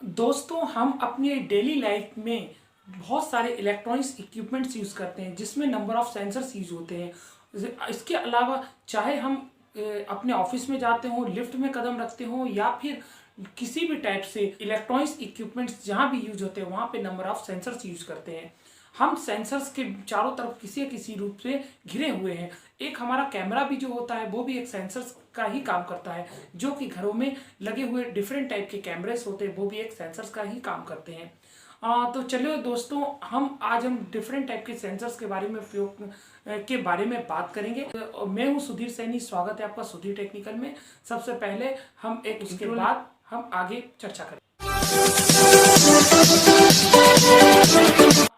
दोस्तों, हम अपनी डेली लाइफ में बहुत सारे इलेक्ट्रॉनिक्स इक्विपमेंट्स यूज़ करते हैं जिसमें नंबर ऑफ सेंसर्स यूज होते हैं। इसके अलावा चाहे हम अपने ऑफिस में जाते हों, लिफ्ट में कदम रखते हों या फिर किसी भी टाइप से इलेक्ट्रॉनिक्स इक्विपमेंट्स जहाँ भी यूज होते हैं वहाँ पे नंबर ऑफ सेंसर्स यूज करते हैं। हम सेंसर्स के चारों तरफ किसी न किसी रूप से घिरे हुए हैं। एक हमारा कैमरा भी जो होता है वो भी एक सेंसर्स का ही काम करता है, जो कि घरों में लगे हुए डिफरेंट टाइप के कैमरेस होते हैं वो भी एक सेंसर्स का ही काम करते हैं। तो चलिए दोस्तों, हम डिफरेंट टाइप के सेंसर्स के बारे में बात करेंगे। मैं हूं सुधीर सैनी, स्वागत है आपका सुधीर टेक्निकल में। सबसे पहले हम उसके बाद हम आगे चर्चा करें।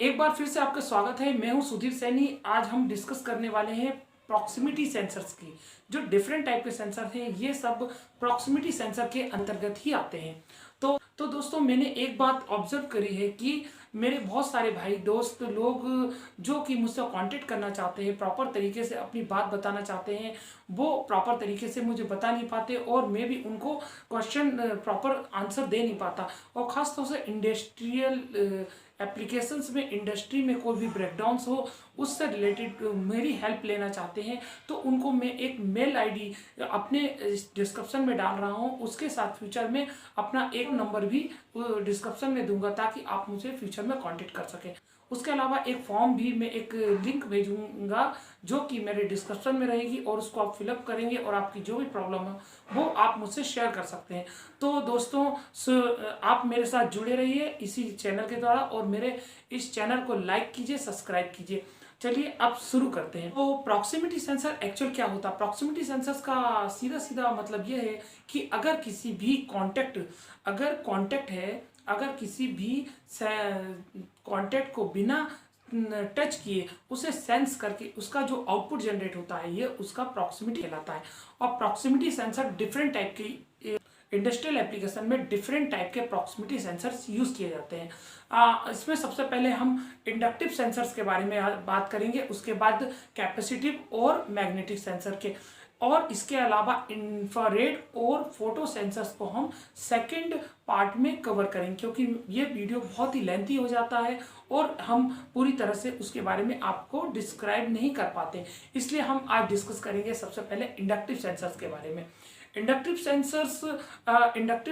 एक बार फिर से आपका स्वागत है। मैं हूं सुधीर सैनी। आज हम डिस्कस करने वाले हैं प्रॉक्सिमिटी सेंसर्स की। जो डिफरेंट टाइप के सेंसर हैं ये सब प्रॉक्सिमिटी सेंसर के अंतर्गत ही आते हैं। तो दोस्तों, मैंने एक बात ऑब्जर्व करी है कि मेरे बहुत सारे भाई दोस्त लोग जो कि मुझसे कांटेक्ट करना चाहते हैं, प्रॉपर तरीके से अपनी बात बताना चाहते हैं, वो प्रॉपर तरीके से मुझे बता नहीं पाते और मैं भी उनको क्वेश्चन प्रॉपर आंसर दे नहीं पाता। और ख़ास तौर से इंडस्ट्रियल एप्लीकेशंस में, इंडस्ट्री में कोई भी ब्रेकडाउन्स हो उससे रिलेटेड मेरी हेल्प लेना चाहते हैं, तो उनको मैं एक मेल आईडी अपने डिस्क्रिप्शन में डाल रहा हूं। उसके साथ फ्यूचर में अपना एक नंबर भी डिस्क्रिप्शन में दूंगा ताकि आप मुझे फ्यूचर में कांटेक्ट कर सकें। उसके अलावा एक फॉर्म भी, मैं एक लिंक भेजूंगा जो कि मेरे डिस्क्रिप्शन में रहेगी और उसको आप फिलअप करेंगे और आपकी जो भी प्रॉब्लम है वो आप मुझसे शेयर कर सकते हैं। तो दोस्तों, आप मेरे साथ जुड़े रहिए इसी चैनल के द्वारा और मेरे इस चैनल को लाइक कीजिए, सब्सक्राइब कीजिए। चलिए अब शुरू करते हैं। तो प्रॉक्सिमिटी सेंसर एक्चुअल क्या होता है? प्रॉक्सिमिटी सेंसर्स का सीधा सीधा मतलब ये है कि अगर किसी भी किसी भी कांटेक्ट को बिना टच किए उसे सेंस करके उसका जो आउटपुट जनरेट होता है ये उसका प्रॉक्सिमिटी कहलाता है। और प्रॉक्सिमिटी सेंसर डिफरेंट टाइप की इंडस्ट्रियल एप्लीकेशन में डिफरेंट टाइप के प्रॉक्सिमिटी सेंसर्स यूज किए जाते हैं। इसमें सबसे पहले हम इंडक्टिव सेंसर्स के बारे में बात करेंगे, उसके बाद कैपेसिटिव और मैग्नेटिक सेंसर के, और इसके अलावा इंफ्रारेड और फोटो सेंसर्स को हम सेकंड पार्ट में कवर करेंगे, क्योंकि ये वीडियो बहुत ही लेंथी हो जाता है और हम पूरी तरह से उसके बारे में आपको डिस्क्राइब नहीं कर पाते। इसलिए हम आज डिस्कस करेंगे सबसे पहले इंडक्टिव सेंसर्स के बारे में। इंडक्टिव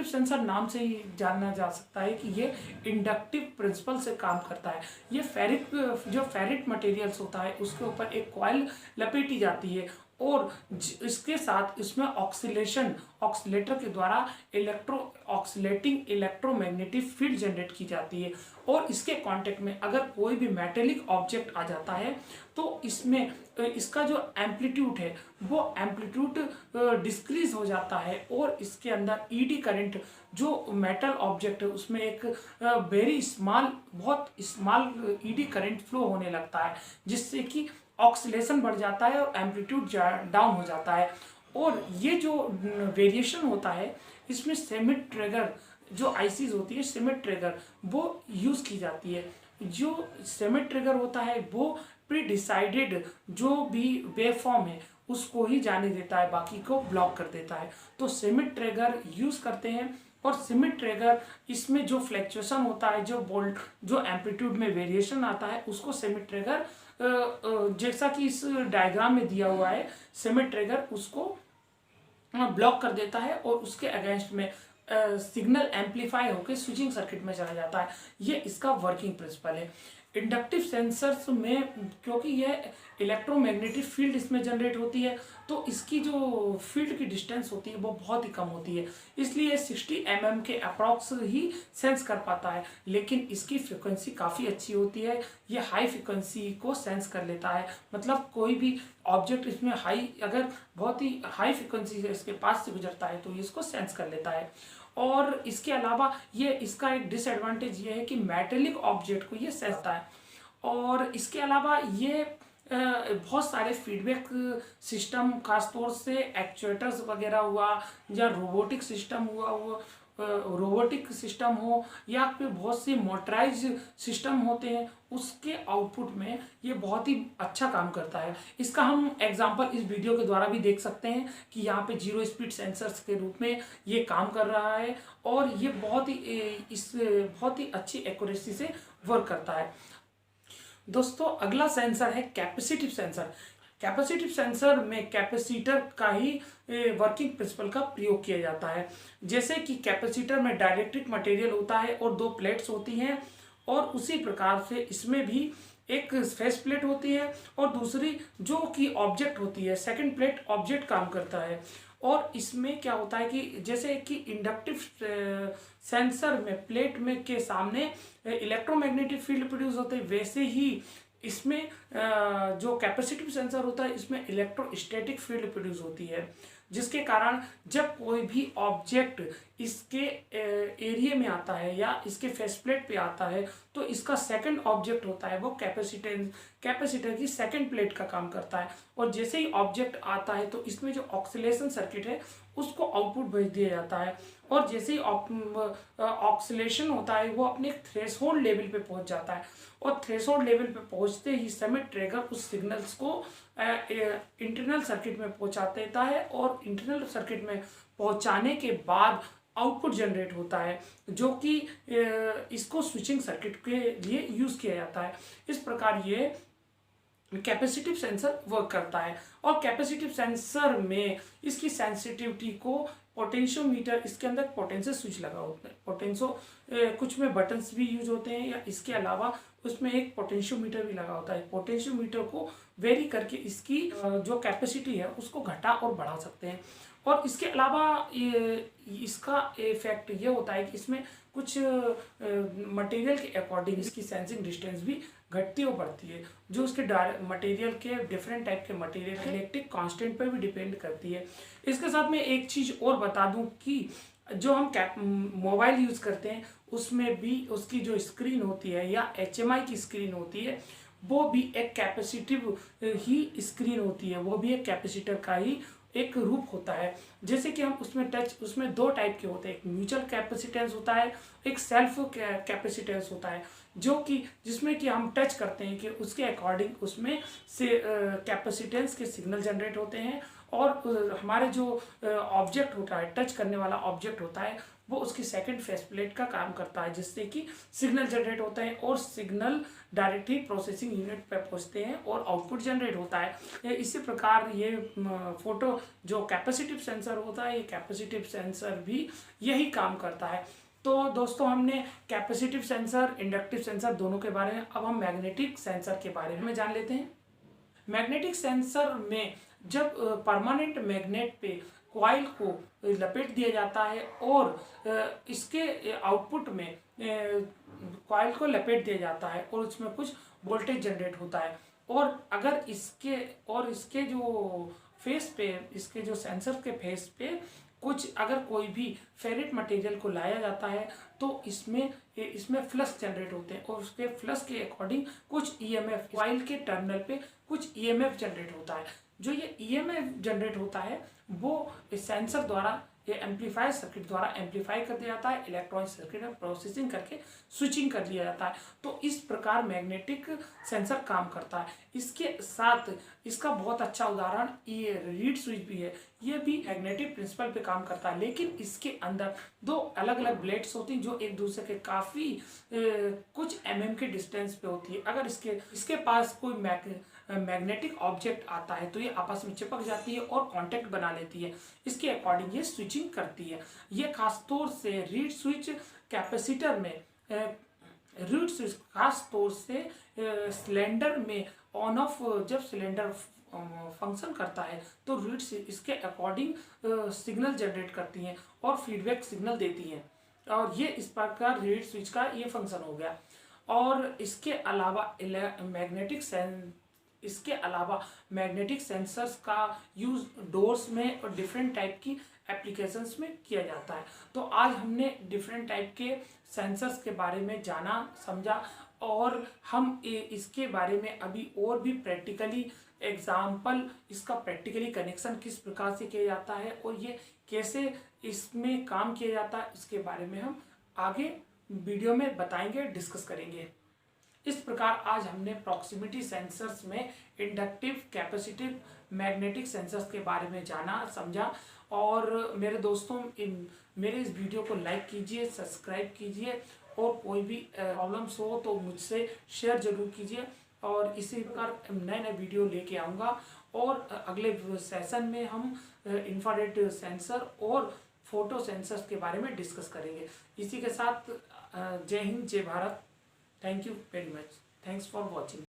सेंसर नाम से ही जाना जा सकता है कि ये इंडक्टिव प्रिंसिपल से काम करता है। ये फेरिट मटेरियल्स होता है उसके ऊपर एक कॉइल लपेटी जाती है और इसके साथ इसमें ऑक्सीलेटर के द्वारा ऑक्सीलेटिंग इलेक्ट्रोमैग्नेटिक फील्ड जनरेट की जाती है। और इसके कांटेक्ट में अगर कोई भी मेटेलिक ऑब्जेक्ट आ जाता है तो इसमें इसका जो एम्पलीट्यूड है वो एम्पलीट्यूड डिक्रीज हो जाता है और इसके अंदर ईडी करंट, जो मेटल ऑब्जेक्ट है उसमें एक बहुत स्मॉल ईडी करंट फ्लो होने लगता है, जिससे कि ऑक्सीलेशन बढ़ जाता है और एम्पलीट्यूड डाउन हो जाता है। और ये जो वेरिएशन होता है इसमें सेमी ट्रिगर जो आईसीज होती है, सेमी ट्रिगर वो यूज की जाती है। जो सेमी ट्रिगर होता है वो प्री डिसाइडेड जो भी वेव फॉर्म है उसको ही जाने देता है, बाकी को ब्लॉक कर देता है। तो सेमी ट्रिगर यूज करते हैं। और सेमी ट्रिगर इसमें जो फ्लैक्चुएशन होता है, जो एम्पलीट्यूड में वेरिएशन आता है उसको सेमी ट्रिगर, जैसा कि इस डायग्राम में दिया हुआ है, सेमी ट्रिगर उसको ब्लॉक कर देता है और उसके अगेंस्ट में सिग्नल एम्पलीफाई होकर स्विचिंग सर्किट में चला जाता है। ये इसका वर्किंग प्रिंसिपल है। इंडक्टिव सेंसर्स में क्योंकि यह इलेक्ट्रोमैग्नेटिक फील्ड इसमें जनरेट होती है तो इसकी जो फील्ड की डिस्टेंस होती है वो बहुत ही कम होती है, इसलिए 60 mm के अप्रॉक्स ही सेंस कर पाता है। लेकिन इसकी फ्रिक्वेंसी काफ़ी अच्छी होती है, ये हाई फ्रिक्वेंसी को सेंस कर लेता है। मतलब कोई भी ऑब्जेक्ट इसमें अगर बहुत ही हाई फ्रिक्वेंसी से इसके पास से गुजरता है तो ये इसको सेंस कर लेता है। और इसके अलावा इसका एक डिसएडवांटेज ये है कि मेटेलिक ऑब्जेक्ट को ये सेंसता है। और इसके अलावा ये बहुत सारे फीडबैक सिस्टम, खासतौर से एक्चुएटर्स वगैरह हुआ या रोबोटिक सिस्टम हुआ रोबोटिक सिस्टम हो या फिर बहुत सी मोटराइज सिस्टम होते हैं, उसके आउटपुट में ये बहुत ही अच्छा काम करता है। इसका हम एग्जांपल इस वीडियो के द्वारा भी देख सकते हैं कि यहाँ पे जीरो स्पीड सेंसर्स के रूप में ये काम कर रहा है और ये बहुत ही अच्छी एक्यूरेसी से वर्क करता है। दोस्तों अगला सेंसर है कैपेसिटिव सेंसर। कैपेसिटिव सेंसर में कैपेसिटर का ही वर्किंग प्रिंसिपल का प्रयोग किया जाता है। जैसे कि कैपेसिटर में डाइलेक्ट्रिक मटेरियल होता है और दो प्लेट्स होती हैं, और उसी प्रकार से इसमें भी एक फेस प्लेट होती है और दूसरी जो कि ऑब्जेक्ट होती है, सेकंड प्लेट ऑब्जेक्ट काम करता है। और इसमें क्या होता है कि जैसे कि इंडक्टिव सेंसर में प्लेट में के सामने इलेक्ट्रोमैग्नेटिक फील्ड प्रोड्यूस होते हैं, वैसे ही इसमें जो कैपेसिटिव सेंसर होता है इसमें इलेक्ट्रोस्टैटिक फील्ड प्रोड्यूस होती है, जिसके कारण जब कोई भी ऑब्जेक्ट इसके एरिया में आता है या इसके फेस प्लेट पे आता है तो इसका सेकंड ऑब्जेक्ट होता है वो कैपेसिटर की सेकंड प्लेट का काम करता है। और जैसे ही ऑब्जेक्ट आता है तो इसमें जो ऑक्सीलेशन सर्किट है उसको आउटपुट भेज दिया जाता है, और जैसे ही ऑक्सीलेशन होता है वो अपने थ्रेशोल्ड लेवल पे पहुंच जाता है, और थ्रेशोल्ड लेवल पे पहुंचते ही समय ट्रिगर उस सिग्नल्स को इंटरनल सर्किट में पहुंचा देता है, और इंटरनल सर्किट में पहुंचाने के बाद आउटपुट जनरेट होता है जो कि इसको स्विचिंग सर्किट के लिए यूज किया जाता है। इस प्रकार ये कैपेसिटिव सेंसर वर्क करता है। और कैपेसिटिव सेंसर में इसकी सेंसिटिविटी को पोटेंशियोमीटर, इसके अंदर पोटेंशियल स्विच लगा होता है, कुछ में बटन्स भी यूज होते हैं, या इसके अलावा उसमें एक पोटेंशियोमीटर भी लगा होता है। पोटेंशियोमीटर को वेरी करके इसकी जो कैपेसिटी है उसको घटा और बढ़ा सकते हैं। और इसके अलावा इसका इफेक्ट ये होता है कि इसमें कुछ मटेरियल के अकॉर्डिंग इसकी सेंसिंग डिस्टेंस भी घटती और बढ़ती है, जो उसके मटेरियल के डिफरेंट टाइप के मटेरियल के इलेक्ट्रिक कांस्टेंट पर भी डिपेंड करती है। इसके साथ में एक चीज़ और बता दूं कि जो हम मोबाइल यूज़ करते हैं उसमें भी उसकी जो स्क्रीन होती है या HMI की स्क्रीन होती है वो भी एक कैपेसिटिव ही स्क्रीन होती है, वो भी एक कैपेसिटर का ही एक रूप होता है। जैसे कि हम उसमें दो टाइप के होते हैं, एक म्यूचुअल कैपेसिटेंस होता है, एक सेल्फ कैपेसिटेंस होता है, जो कि जिसमें कि हम टच करते हैं कि उसके अकॉर्डिंग उसमें से कैपेसिटेंस के सिग्नल जनरेट होते हैं, और हमारे जो ऑब्जेक्ट होता है, टच करने वाला ऑब्जेक्ट होता है, वो उसकी सेकंड फेस प्लेट का काम करता है, जिससे कि सिग्नल जनरेट होता है और सिग्नल डायरेक्टली प्रोसेसिंग यूनिट पे पहुंचते हैं और आउटपुट जनरेट होता है। इसी प्रकार ये फोटो जो कैपेसिटिव सेंसर होता है, ये कैपेसिटिव सेंसर भी यही काम करता है। तो दोस्तों हमने कैपेसिटिव सेंसर, इंडक्टिव सेंसर दोनों के बारे में, अब हम मैग्नेटिक सेंसर के बारे में जान लेते हैं। मैग्नेटिक सेंसर में जब परमानेंट मैग्नेट पे कॉइल को लपेट दिया जाता है और इसके आउटपुट में कॉइल को लपेट दिया जाता है और उसमें कुछ वोल्टेज जनरेट होता है, और अगर इसके जो फेस पे, इसके जो सेंसर के फेस पे अगर कोई भी फेरेट मटेरियल को लाया जाता है तो इसमें फ्लक्स जनरेट होते हैं, और उसके फ्लक्स के अकॉर्डिंग कुछ EMF कॉइल के टर्मिनल पे कुछ EMF जनरेट होता है। जो ये EMF जनरेट होता है वो इस सेंसर द्वारा, ये एम्पलीफायर सर्किट द्वारा एम्पलीफाई कर दिया जाता है, इलेक्ट्रॉनिक सर्किट में प्रोसेसिंग करके स्विचिंग कर लिया जाता है। तो इस प्रकार मैग्नेटिक सेंसर काम करता है। इसके साथ इसका बहुत अच्छा उदाहरण ये रीड स्विच भी है, ये भी मैग्नेटिक प्रिंसिपल पे काम करता है, लेकिन इसके अंदर दो अलग अलग ब्लेड्स होती हैं जो एक दूसरे के काफ़ी कुछ mm के डिस्टेंस पे होती है। अगर इसके पास कोई मैग्नेटिक ऑब्जेक्ट आता है तो ये आपस में चिपक जाती है और कांटेक्ट बना लेती है, इसके अकॉर्डिंग ये स्विचिंग करती है। ये खासतौर से रीड स्विच कैपेसिटर में, रीड स्विच खास तौर से सिलेंडर में ऑन ऑफ, जब सिलेंडर फंक्शन करता है तो रीड स्विच इसके अकॉर्डिंग सिग्नल जनरेट करती हैं और फीडबैक सिग्नल देती हैं, और ये इस प्रकार रीड स्विच का ये फंक्शन हो गया। और इसके अलावा मैग्नेटिक सेंसर्स का यूज डोर्स में और डिफरेंट टाइप की एप्लीकेशंस में किया जाता है। तो आज हमने डिफरेंट टाइप के सेंसर्स के बारे में जाना समझा, और हम इसके बारे में अभी और भी प्रैक्टिकली एग्जाम्पल, इसका प्रैक्टिकली कनेक्शन किस प्रकार से किया जाता है और ये कैसे इसमें काम किया जाता है इसके बारे में हम आगे वीडियो में बताएंगे, डिस्कस करेंगे। इस प्रकार आज हमने प्रॉक्सिमिटी सेंसर्स में इंडक्टिव, कैपेसिटिव, मैग्नेटिक सेंसर्स के बारे में जाना, समझा। और मेरे दोस्तों, मेरे इस वीडियो को लाइक कीजिए, सब्सक्राइब कीजिए, और कोई भी प्रॉब्लम्स हो तो मुझसे शेयर जरूर कीजिए। और इसी प्रकार नए नए वीडियो लेके आऊँगा, और अगले सेशन में हम इंफ्रारेड सेंसर और फोटो सेंसर्स के बारे में डिस्कस करेंगे। इसी के साथ जय हिंद, जय Bharat. Thank you very much. Thanks for watching.